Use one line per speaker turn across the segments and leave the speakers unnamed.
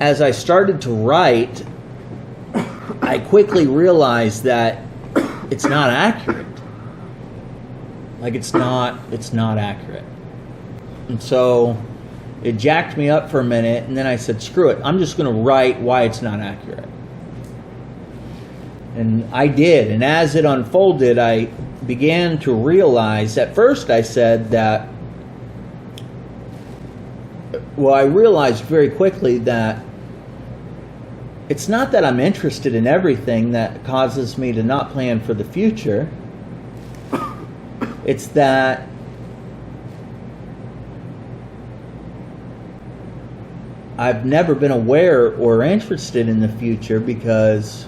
as I started to write, I quickly realized that it's not accurate. Like it's not accurate. And so it jacked me up for a minute, and then I said, screw it, I'm just going to write why it's not accurate. And I did, and as it unfolded, I began to realize, at first I said that, well, I realized very quickly that it's not that I'm interested in everything that causes me to not plan for the future. It's that I've never been aware or interested in the future because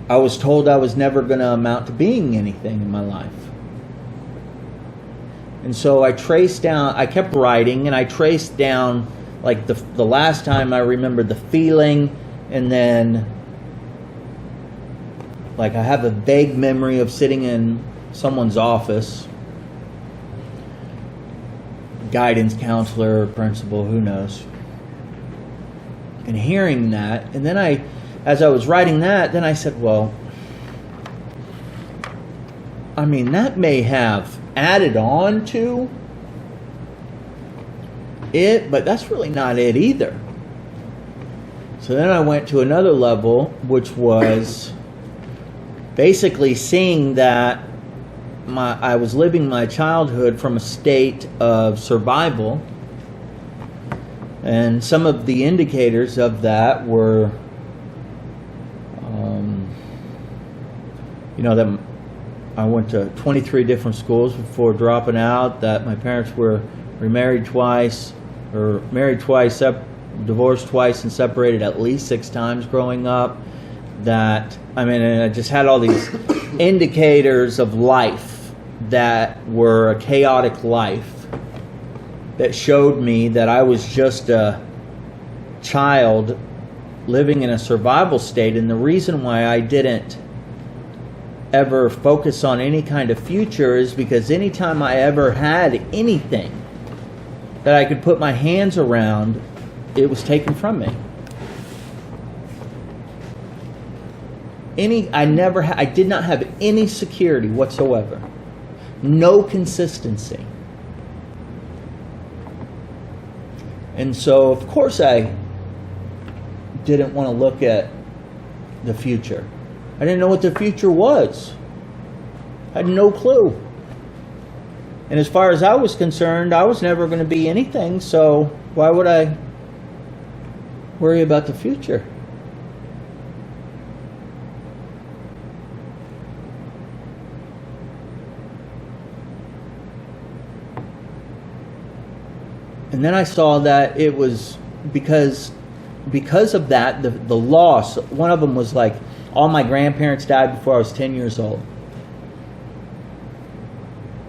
I was told I was never going to amount to being anything in my life. And so I kept writing, and I traced down, like the last time I remembered the feeling, and then like I have a vague memory of sitting in someone's office, guidance counselor, principal, who knows, and hearing that. And then as I was writing that, then I said, well, I mean, that may have added on to it, but that's really not it either. So then I went to another level, which was basically seeing that I was living my childhood from a state of survival, and some of the indicators of that were, that I went to 23 different schools before dropping out, that my parents were remarried twice, or married twice, divorced twice, and separated at least 6 times growing up. And I just had all these indicators of life that were a chaotic life that showed me that I was just a child living in a survival state. And the reason why I didn't ever focus on any kind of future is because anytime I ever had anything that I could put my hands around, it was taken from me. I did not have any security whatsoever. No consistency. And so, of course, I didn't want to look at the future. I didn't know what the future was. I had no clue. And as far as I was concerned, I was never going to be anything, so why would I worry about the future? And then I saw that it was because of that, the loss. One of them was like, all my grandparents died before I was 10 years old.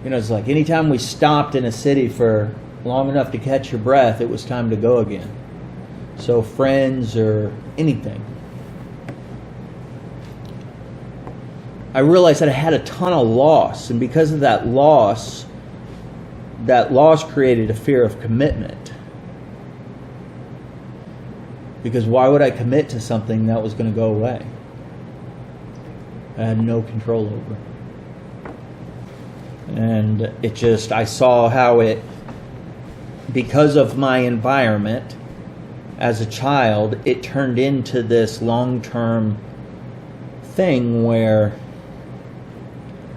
It's like anytime we stopped in a city for long enough to catch your breath, it was time to go again. So friends or anything. I realized that I had a ton of loss, and because of that loss created a fear of commitment. Because why would I commit to something that was going to go away? I had no control over. And I saw how because of my environment as a child, it turned into this long-term thing where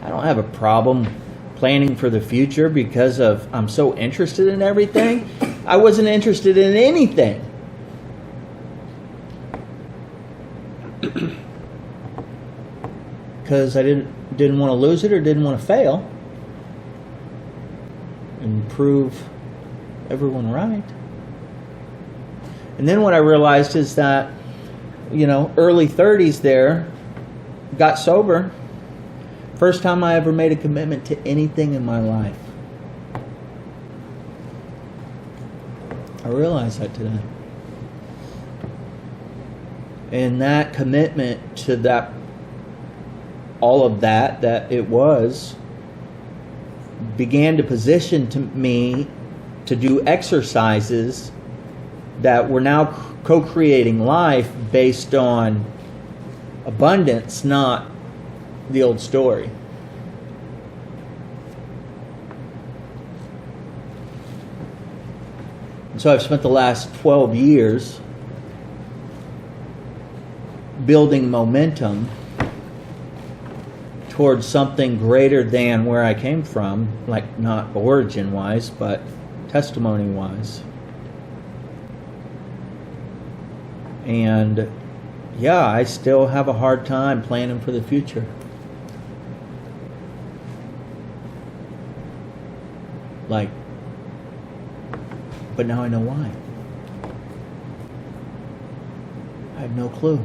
I don't have a problem planning for the future because I'm so interested in everything. I wasn't interested in anything. Because I didn't want to lose it or didn't want to fail and prove everyone right. And then what I realized is that, early 30s there, got sober. First time I ever made a commitment to anything in my life. I realize that today. And that commitment to that, all of that it was, began to position me to do exercises that we're now co-creating life based on abundance, not the old story. So I've spent the last 12 years building momentum towards something greater than where I came from, like not origin-wise, but testimony-wise. And yeah, I still have a hard time planning for the future. But now I know why. I have no clue.